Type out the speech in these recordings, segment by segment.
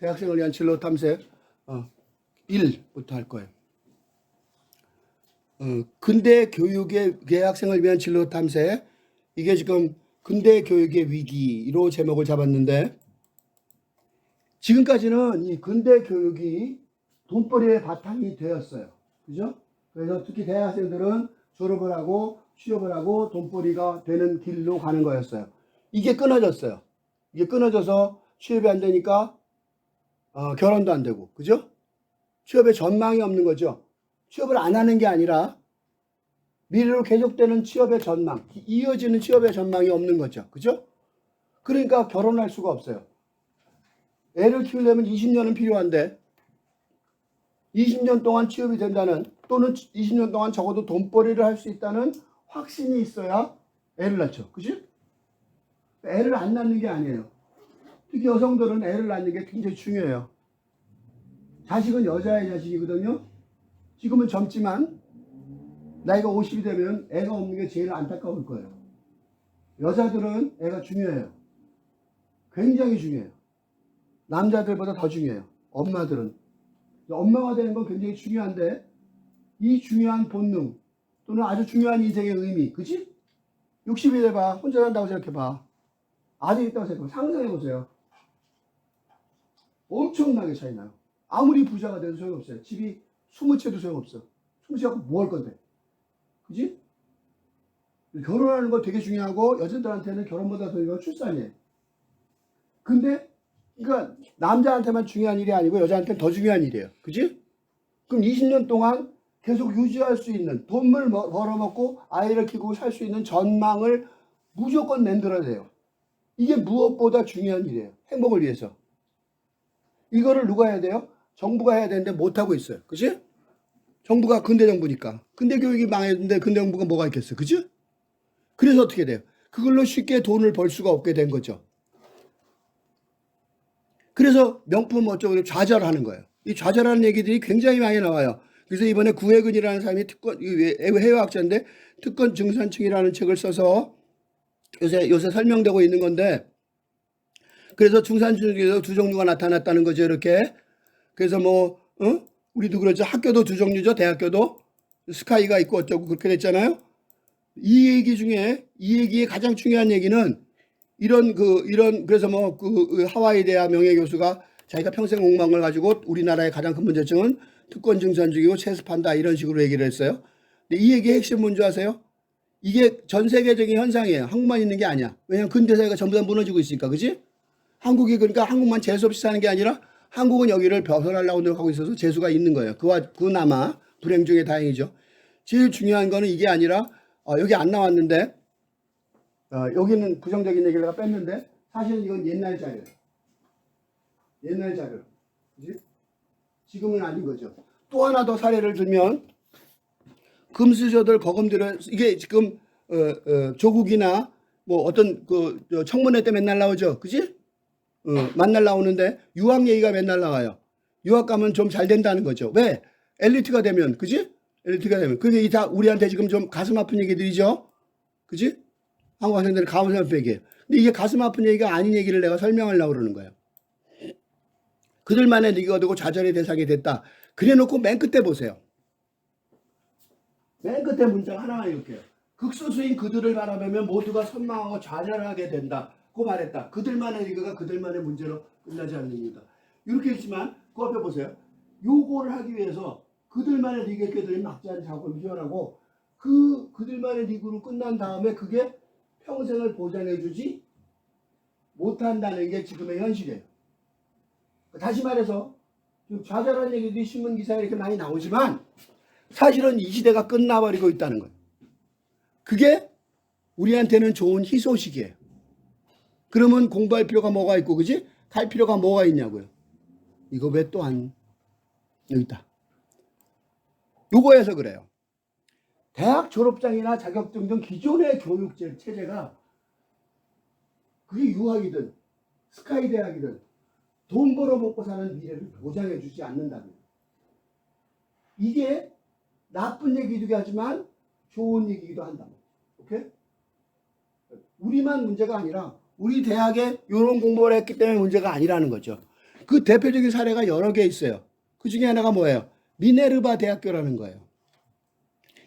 대학생을 위한 진로 탐색 1부터 할 거예요. 근대 교육의 대학생을 위한 진로 탐색, 이게 지금 근대 교육의 위기로 제목을 잡았는데, 지금까지는 이 근대 교육이 돈벌이의 바탕이 되었어요. 그죠? 그래서 특히 대학생들은 졸업을 하고 취업을 하고 돈벌이가 되는 길로 가는 거였어요. 이게 끊어졌어요. 이게 끊어져서 취업이 안 되니까 결혼도 안 되고, 그죠? 취업에 전망이 없는 거죠. 취업을 안 하는 게 아니라 미래로 계속되는 취업의 전망, 이어지는 취업의 전망이 없는 거죠. 그죠? 그러니까 결혼할 수가 없어요. 애를 키우려면 20년은 필요한데 20년 동안 취업이 된다는, 또는 20년 동안 적어도 돈벌이를 할 수 있다는 확신이 있어야 애를 낳죠. 그치? 애를 안 낳는 게 아니에요. 특히 여성들은 애를 낳는 게 굉장히 중요해요. 자식은 여자의 자식이거든요. 지금은 젊지만 나이가 50이 되면 애가 없는 게 제일 안타까울 거예요. 여자들은 애가 중요해요. 굉장히 중요해요. 남자들보다 더 중요해요. 엄마들은. 엄마가 되는 건 굉장히 중요한데, 이 중요한 본능 또는 아주 중요한 인생의 의미, 그치? 60이 돼봐. 혼자 산다고 생각해봐. 아들 있다고 생각해봐. 상상해보세요. 엄청나게 차이 나요. 아무리 부자가 돼도 소용없어요. 집이 20채도 소용없어. 20채 갖고 뭐 할 건데? 그치? 결혼하는 거 되게 중요하고, 여자들한테는 결혼보다 더 중요한 출산이에요. 근데 그러니까 남자한테만 중요한 일이 아니고 여자한테는 더 중요한 일이에요. 그치? 그럼 20년 동안 계속 유지할 수 있는, 돈을 벌어먹고 아이를 키우고 살 수 있는 전망을 무조건 만들어야 돼요. 이게 무엇보다 중요한 일이에요. 행복을 위해서. 이거를 누가 해야 돼요? 정부가 해야 되는데 못하고 있어요. 그치? 정부가 근대 정부니까. 근대 교육이 망했는데 근대 정부가 뭐가 있겠어요. 그치? 그래서 어떻게 돼요? 그걸로 쉽게 돈을 벌 수가 없게 된 거죠. 그래서 명품 어쩌고 좌절하는 거예요. 이 좌절하는 얘기들이 굉장히 많이 나와요. 그래서 이번에 구혜근이라는 사람이 해외학자인데 특권 중산층이라는 책을 써서 요새 설명되고 있는 건데, 그래서 중산층 중에서 두 종류가 나타났다는 거죠. 이렇게. 그래서 우리도 그렇죠. 학교도 두 종류죠. 대학교도 스카이가 있고 어쩌고 그렇게 됐잖아요. 이 얘기의 가장 중요한 얘기는 그래서 하와이 대학 명예 교수가 자기가 평생 공부한 걸 가지고 우리나라의 가장 큰 문제점은 특권 중산층이고 세습한다, 이런 식으로 얘기를 했어요. 근데 이 얘기의 핵심 뭔지 아세요? 이게 전 세계적인 현상이에요. 한국만 있는 게 아니야. 왜냐하면 근대사회가 전부 다 무너지고 있으니까. 그지? 한국이, 그러니까 한국만 재수 없이 사는 게 아니라 한국은 여기를 벗어나려고 노력하고 있어서 재수가 있는 거예요. 그나마 불행 중에 다행이죠. 제일 중요한 거는 이게 아니라 여기 안 나왔는데, 여기는 부정적인 얘기를 내가 뺐는데, 사실은 이건 옛날 자료예요. 옛날 자료. 그치? 지금은 아닌 거죠. 또 하나 더 사례를 들면, 금수저들, 거금들은, 이게 지금 조국이나 뭐 어떤 청문회 때 맨날 나오죠. 그지? 만날 나오는데 유학 얘기가 맨날 나와요. 유학 가면 좀 잘 된다는 거죠. 왜? 엘리트가 되면, 그지? 엘리트가 되면. 그게 다 우리한테 지금 좀 가슴 아픈 얘기들이죠. 그지? 한국 학생들은 가슴 아픈 얘기예요. 근데 이게 가슴 아픈 얘기가 아닌 얘기를 내가 설명하려고 그러는 거예요. 그들만의 리그가 되고 좌절의 대상이 됐다. 그래 놓고 맨 끝에 보세요. 맨 끝에 문장 하나만 읽을게요. 극소수인 그들을 바라보면 모두가 선망하고 좌절하게 된다고 말했다. 그들만의 리그가 그들만의 문제로 끝나지 않습니다. 이렇게 있지만 그 앞에 보세요. 요거를 하기 위해서 그들만의 리그에 껴들인 막대한 작업을 지원하고, 그들만의 리그로 끝난 다음에 그게 평생을 보장해주지 못한다는 게 지금의 현실이에요. 다시 말해서 좌절한 얘기들이 신문 기사에 이렇게 많이 나오지만 사실은 이 시대가 끝나버리고 있다는 거예요. 그게 우리한테는 좋은 희소식이에요. 그러면 공부할 필요가 뭐가 있고, 그지? 갈 필요가 뭐가 있냐고요. 이거 왜 또한 여기 있다. 요거에서 그래요. 대학 졸업장이나 자격증 등 기존의 교육 체제가, 그게 유학이든 스카이 대학이든 돈 벌어 먹고 사는 미래를 보장해 주지 않는다는, 이게 나쁜 얘기이기도 하지만 좋은 얘기이기도 한다. 오케이? 우리만 문제가 아니라 우리 대학에 이런 공부를 했기 때문에 문제가 아니라는 거죠. 그 대표적인 사례가 여러 개 있어요. 그 중에 하나가 뭐예요? 미네르바 대학교라는 거예요.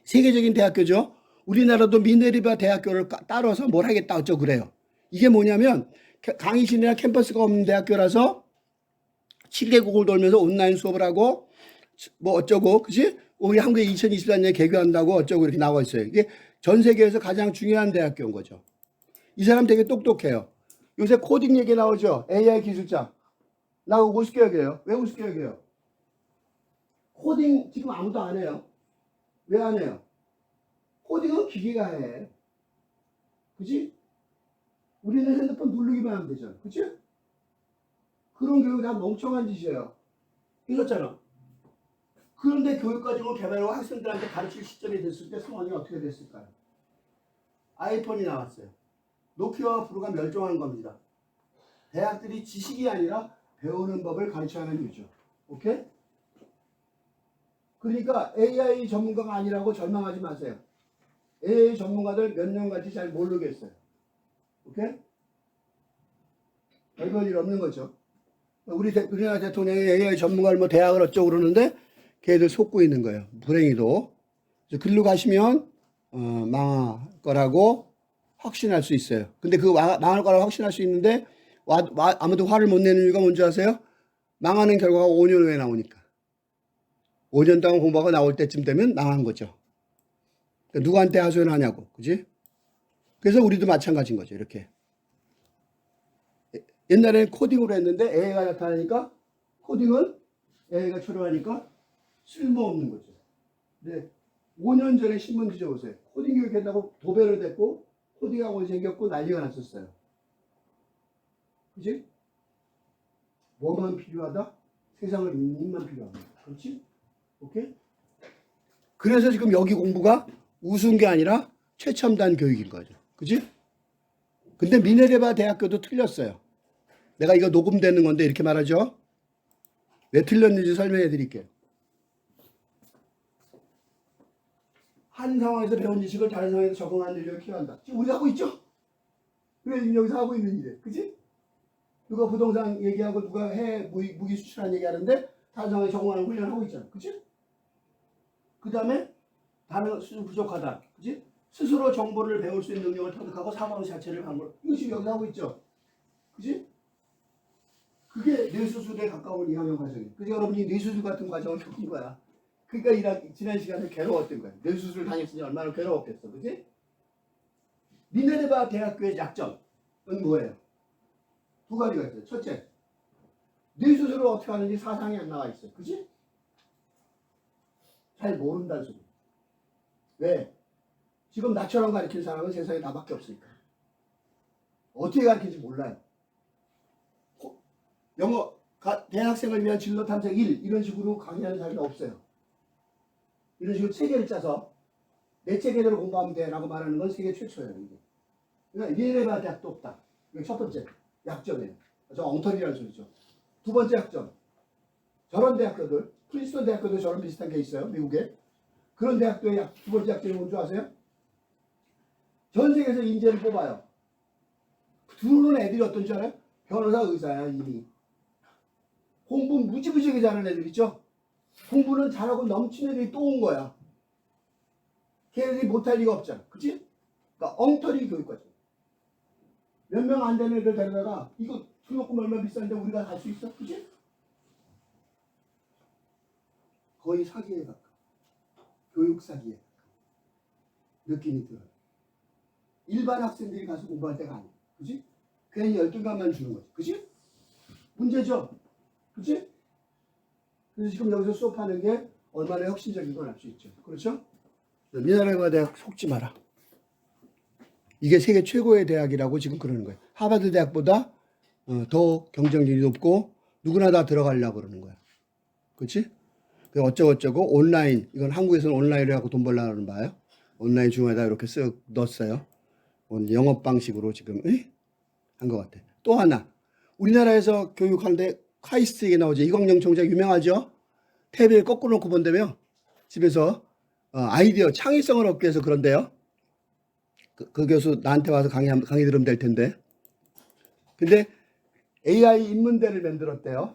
세계적인 대학교죠. 우리나라도 미네르바 대학교를 따라서 뭘 하겠다 어쩌고 그래요. 이게 뭐냐면 강의실이나 캠퍼스가 없는 대학교라서 7개국을 돌면서 온라인 수업을 하고 뭐 어쩌고 그지? 우리 한국에 2024년에 개교한다고 어쩌고 이렇게 나와 있어요. 이게 전 세계에서 가장 중요한 대학교인 거죠. 이 사람 되게 똑똑해요. 요새 코딩 얘기 나오죠. AI 기술자. 나 우습게 여겨요. 왜 우습게 여겨요? 코딩 지금 아무도 안 해요. 왜 안 해요? 코딩은 기계가 해. 그치? 우리는 핸드폰 누르기만 하면 되잖아. 그치? 그런 교육이 다 멍청한 짓이에요. 이렇잖아. 그런데 교육과정을 개발하고 학생들한테 가르칠 시점이 됐을 때 상황이 어떻게 됐을까요? 아이폰이 나왔어요. 노키아와 브루가 멸종한 겁니다. 대학들이 지식이 아니라 배우는 법을 가르쳐야 하는 이유죠. 오케이? 그러니까 AI 전문가가 아니라고 절망하지 마세요. AI 전문가들 몇 년간지 잘 모르겠어요. 오케이? 별별 일 없는 거죠. 우리나라 대통령이 AI 전문가를 뭐 대학을 어쩌고 그러는데 걔들 속고 있는 거예요. 불행히도. 글로 가시면 망할 거라고 확신할 수 있어요. 근데 그 망할 거라고 확신할 수 있는데 아무도 화를 못 내는 이유가 뭔지 아세요? 망하는 결과가 5년 후에 나오니까. 5년 동안 공부하고 나올 때쯤 되면 망한 거죠. 그러니까 누구한테 하소연하냐고. 그지? 그래서 우리도 마찬가지인 거죠. 이렇게. 옛날에는 코딩으로 했는데 AI가 나타나니까 코딩은 AI가 초래하니까 쓸모없는 거죠. 근데 5년 전에 신문 뒤져보세요. 코딩 교육한다고 도배를 됐고 코딩학원이 생겼고 난리가 났었어요. 그치? 뭐만 필요하다? 세상을 읽는 힘만 필요합니다. 그렇지? 오케이? 그래서 지금 여기 공부가 우스운 게 아니라 최첨단 교육인 거죠. 그치? 근데 미네르바 대학교도 틀렸어요. 내가 이거 녹음되는 건데 이렇게 말하죠. 왜 틀렸는지 설명해 드릴게요. 한 상황에서 배운 지식을 다른 상황에서 적응하는 능력을 키워한다. 지금 우리가 하고 있죠? 그래 지금 여기서 하고 있는 일이에요. 그치? 누가 부동산 얘기하고 누가 무기 수출하는 얘기하는데 다른 상황에 적응하는 훈련을 하고 있잖아. 그치? 그 다음에 다른 수준 부족하다. 그치? 스스로 정보를 배울 수 있는 능력을 터득하고 사고하는 자체를 방법. 이거 지금 여기서 하고 있죠? 그치? 그게 뇌수술에 가까운 이학년 과정이에요. 그래서 여러분이 뇌수술 같은 과정을 겪은 거야. 그러니까 지난 시간에 괴로웠던 거야. 뇌수술 다녔으니 얼마나 괴로웠겠어. 그치? 미네르바 대학교의 약점은 뭐예요? 두 가지가 있어요. 첫째, 뇌수술을 어떻게 하는지 사상이 안 나와 있어요. 그치? 잘 모른다는 소리. 왜? 지금 나처럼 가르치는 사람은 세상에 나밖에 없으니까. 어떻게 가르치는지 몰라요. 영어, 대학생을 위한 진로 탐색 1 이런 식으로 강의하는 사람이 없어요. 이런 식으로 체계를 짜서 내 체계대로 공부하면 돼 라고 말하는 건 세계 최초예요. 이게. 그러니까 미네르바 대학도 없다. 이게 첫 번째 약점이에요. 저 엉터리라는 소리죠. 두 번째 약점. 저런 대학교들, 프린스턴 대학교도 저런 비슷한 게 있어요. 미국에. 그런 대학교의 두 번째 약점이 뭔지 아세요? 전 세계에서 인재를 뽑아요. 들어오는 애들이 어떤 줄 알아요? 변호사, 의사야 이미. 공부 무지무지하게 잘하는 애들 있죠? 공부는 잘하고 넘치는 애들이 또 온 거야. 걔네들이 못할 리가 없잖아. 그치? 그러니까 엉터리 교육과정. 몇 명 안 되는 애들 데려다가 이거 등록금 얼마 비싼데 우리가 갈 수 있어? 그치? 거의 사기에 가까워. 교육 사기에 가까워. 느낌이 들어요. 일반 학생들이 가서 공부할 때가 아니야. 그치? 괜히 열등감만 주는 거지. 그치? 문제죠? 그치? 그래서 지금 여기서 수업하는 게 얼마나 혁신적인 걸 알 수 있죠. 그렇죠? 미네르바 대학 속지 마라. 이게 세계 최고의 대학이라고 지금 그러는 거예요. 하버드 대학보다 더 경쟁력이 높고 누구나 다 들어가려고 그러는 거야. 그렇지? 어쩌고저쩌고 온라인, 이건 한국에서는 온라인을 하고 돈 벌려는 바예요. 온라인 중에다 이렇게 쓱 넣었어요. 영업 방식으로 지금 한 것 같아. 또 하나, 우리나라에서 교육하는데 카이스트 얘기 나오죠. 이광영 총장 유명하죠. TV에 거꾸로 놓고 본다며 집에서 아이디어 창의성을 얻기 위해서 그런데요. 그 교수 나한테 와서 강의 들으면 될 텐데. 근데 AI 인문대를 만들었대요.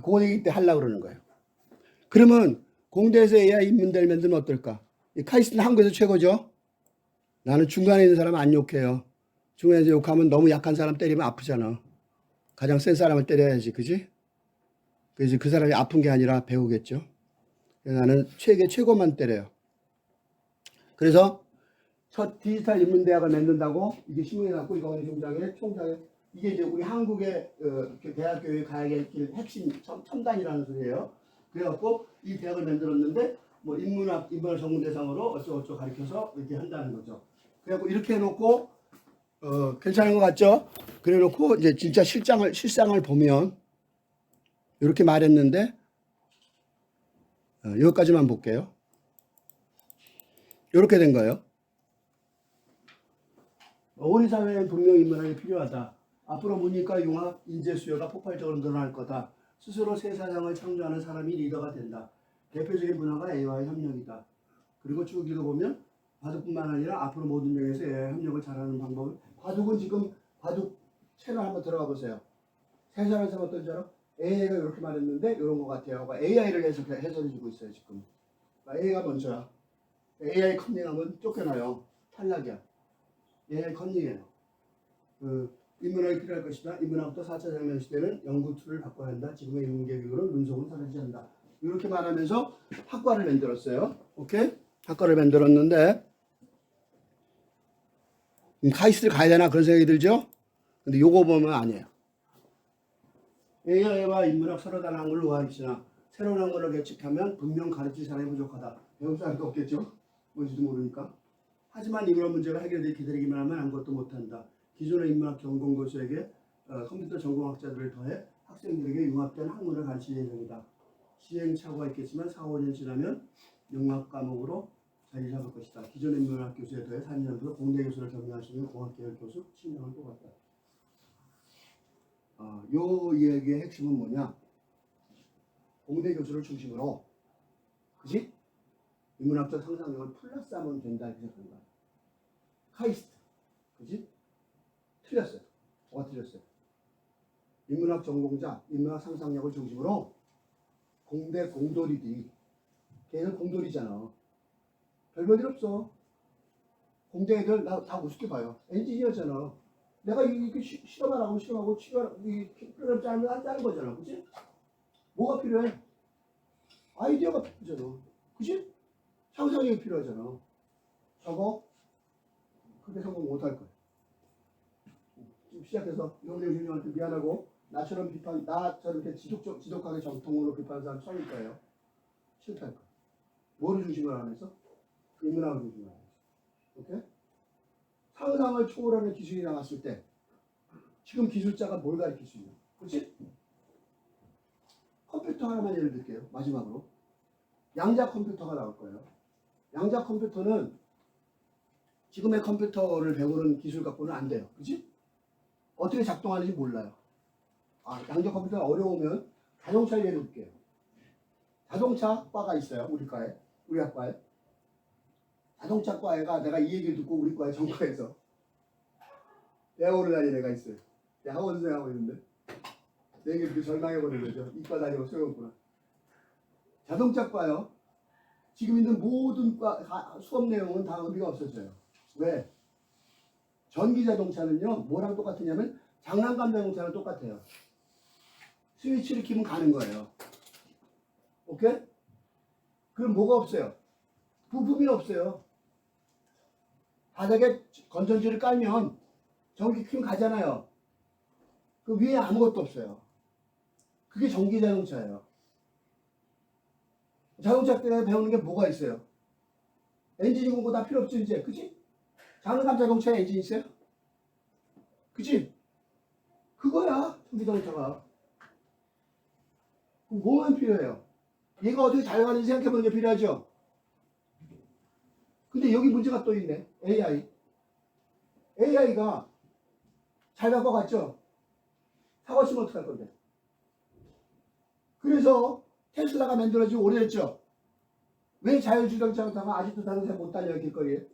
고대기 때 하려고 그러는 거예요. 그러면 공대에서 AI 인문대를 만들면 어떨까? 카이스트는 한국에서 최고죠. 나는 중간에 있는 사람 안 욕해요. 중간에서 욕하면 너무 약한 사람 때리면 아프잖아. 가장 센 사람을 때려야지, 그지? 그래서 그 사람이 아픈 게 아니라 배우겠죠. 나는 최고만 때려요. 그래서 첫 디지털 인문대학을 만든다고 이게 신문에 났고 이거 총장에 이게 이제 우리 한국의 대학교에 가야 될 핵심 첨단이라는 소리예요. 그래갖고 이 대학을 만들었는데 뭐 인문학 전문 대상으로 어쩌고저쩌고 가르쳐서 이렇게 한다는 거죠. 그래갖고 이렇게 해놓고 괜찮은 것 같죠? 그래놓고 이제 진짜 실상을 보면 이렇게 말했는데 여기까지만 볼게요. 이렇게 된 거예요. 우리 사회엔 분명 인문학이 필요하다. 앞으로 문이과 융합 인재 수요가 폭발적으로 늘어날 거다. 스스로 새 사상을 창조하는 사람이 리더가 된다. 대표적인 문화가 AI 협력이다. 그리고 쭉 읽어보면 바둑뿐만 아니라 앞으로 모든 영역에서 AI 협력을 잘하는 방법을 바둑은 지금 바둑 채널 한번 들어가 보세요. 세 사람에서 어떤 줄 알아? AI가 이렇게 말했는데 이런 것 같아요. AI를 해석해주고 있어요 지금. AI가 먼저야. AI 컨닝하면 쫓겨나요. 탈락이야. AI 컨닝이에요. 인문학이 필요할 것이다. 인문학부터 4차 혁명 시대는 연구 툴을 바꿔야 한다. 지금의 인문계획으로 눈속은 사라지지 않는다. 이렇게 말하면서 학과를 만들었어요. 오케이? 학과를 만들었는데 카이스트를 가야 되나 그런 생각이 들죠? 근데 요거 보면 아니에요. AI와 인문학 서로 다른 학문을 우아하시나 새로운 학문을 개척하면 분명 가르칠 사람이 부족하다. 배울 사람도 없겠죠? 뭔지도 모르니까. 하지만 인문학 문제가 해결되기 기다리기만 하면 아무것도 못한다. 기존의 인문학 전공 교수에게 컴퓨터 전공학자들을 더해 학생들에게 융합된 학문을 가르칠 예정이다. 시행착오가 있겠지만 4, 5년 지나면 융합 과목으로 자리 잡을 것이다. 기존의 인문학 교수에 더해 4년부터 공대 교수를 겸임할 수 있는 공학계열 교수 7명을 뽑았다. 요 이야기의 핵심은 뭐냐? 공대 교수를 중심으로, 그지? 인문학적 상상력을 플러스하면 된다 이렇게 생각한 거야. 카이스트, 그지? 틀렸어요. 뭐가 틀렸어요? 인문학 전공자, 인문학 상상력을 중심으로 공대 공돌이들이, 걔는 공돌이잖아. 별볼일 없어. 공대 애들 나 다 우습게 봐요. 엔지니어잖아. 내가 이렇게 실험하고 이 프로그램 짜면 안 짜는 거잖아. 그치? 뭐가 필요해? 아이디어가 필요하잖아. 그치? 상상력이 필요하잖아. 저거 그렇게 성공 못할 거야. 지금 시작해서 이용렬 주님한테 미안하고 나처럼 이렇게 지독하게 정통으로 비판하는 사람 처음일 거예요. 실패할 거야. 뭐를 중심으로 하면서? 인문학을 중심으로 하면서. 오케이? 상상을 초월하는 기술이 나왔을 때 지금 기술자가 뭘 가르칠 수 있냐? 그렇지? 컴퓨터 하나만 예를 들게요. 마지막으로. 양자 컴퓨터가 나올 거예요. 양자 컴퓨터는 지금의 컴퓨터를 배우는 기술 갖고는 안 돼요. 그렇지? 어떻게 작동하는지 몰라요. 양자 컴퓨터가 어려우면 자동차 예를 들게요. 자동차과가 있어요. 우리 학과에. 자동차과가 내가 이 얘기를 듣고 우리 과에 전과해서 대학원을 다니는 애가 있어요. 학원 생하고 있는데 내 얘기를 듣고 절망해버린 거죠. 이과 다니고 소용없구나. 자동차과요. 지금 있는 모든 과 수업 내용은 다 의미가 없어져요. 왜? 전기 자동차는요. 뭐랑 똑같으냐면 장난감 자동차랑 똑같아요. 스위치를 키면 가는 거예요. 오케이? 그럼 뭐가 없어요? 부품이 없어요. 바닥에 건전지를 깔면 전기 키면 가잖아요. 그 위에 아무것도 없어요. 그게 전기 자동차예요. 자동차 때 배우는 게 뭐가 있어요? 엔진이 공고 다 필요 없죠 이제. 그치? 장난감 자동차에 엔진 있어요? 그치? 그거야 전기 자동차가. 그럼 뭐만 필요해요? 얘가 어떻게 잘 가는지 생각해보는 게 필요하죠? 근데 여기 문제가 또 있네. AI가 잘 바꿔갔죠? 사고 치면 어떡할 건데? 그래서 테슬라가 만들어지기 오래됐죠? 왜 자율주행차가 아직도 다른 사람 못 달려요, 길거리에?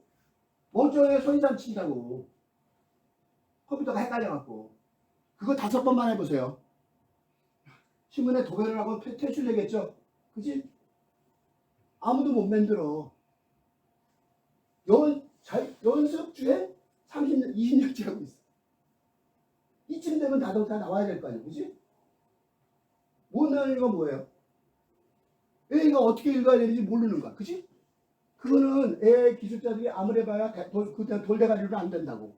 멀쩡하게 소리장 친다고. 컴퓨터가 헷갈려갖고. 그거 5번만 해보세요. 신문에 도배를 하고 퇴출되겠죠. 그지? 아무도 못 만들어. 연습주에 30년, 20년째 하고 있어. 이쯤 되면 다 나와야 될 거 아니야. 그지? 못 나는 이유가 뭐예요? A가 어떻게 읽어야 되는지 모르는 거야. 그지? 그거는 AI 기술자들이 아무리 봐야 돌대가리로 안 된다고.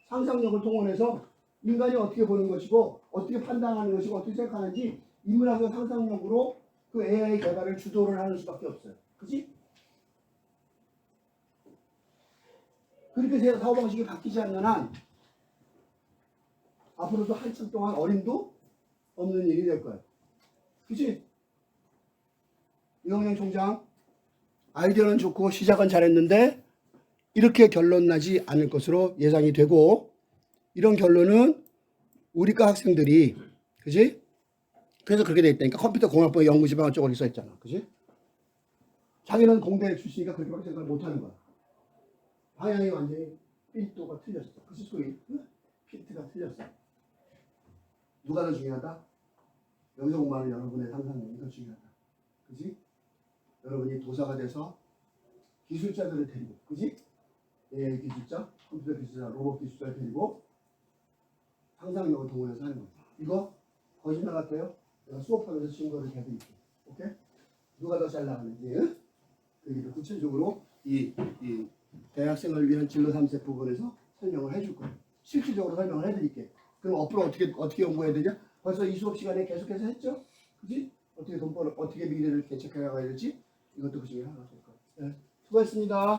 상상력을 동원해서 인간이 어떻게 보는 것이고 어떻게 판단하는 것이고 어떻게 생각하는지 인문학적 상상력으로 그 AI 개발을 주도를 하는 수밖에 없어요. 그지? 그렇게 사고방식이 바뀌지 않는 한 앞으로도 한참 동안 어림도 없는 일이 될 거예요. 그치? 이광영 총장 아이디어는 좋고 시작은 잘했는데 이렇게 결론 나지 않을 것으로 예상이 되고, 이런 결론은 우리과 학생들이, 그지? 그래서 그렇게 돼 있다니까. 컴퓨터 공학부 연구지방 쪽으로 써 있잖아. 그지? 자기는 공대 출신이니까 그렇게밖에 생각을 못 하는 거야. 방향이 완전히 핀트가 틀렸어. 그치? 소리 핀트가 틀렸어. 누가 더 중요하다? 여기서 공부하는 여러분의 상상력이 더 중요하다. 그지? 여러분이 도사가 돼서 기술자들을 데리고, 그지? AI 기술자, 컴퓨터 기술자, 로봇 기술자를 데리고 상상력을 동원해서 하는 거예요. 이거 거짓말 같아요? 내가 수업하면서 증거를 계속 있게. 오케이? 누가 더 잘 나가는지, 응? 여기를 구체적으로 이 대학생을 위한 진로 3세 부분에서 설명을 해줄 거예요. 실질적으로 설명을 해드릴게. 그럼 앞으로 어떻게 연구해야 되냐? 벌써 이 수업 시간에 계속해서 했죠? 그지? 어떻게 미래를 개척해 나가야 될지 이것도 그 중에 하나 될 거예요. 네. 수고했습니다.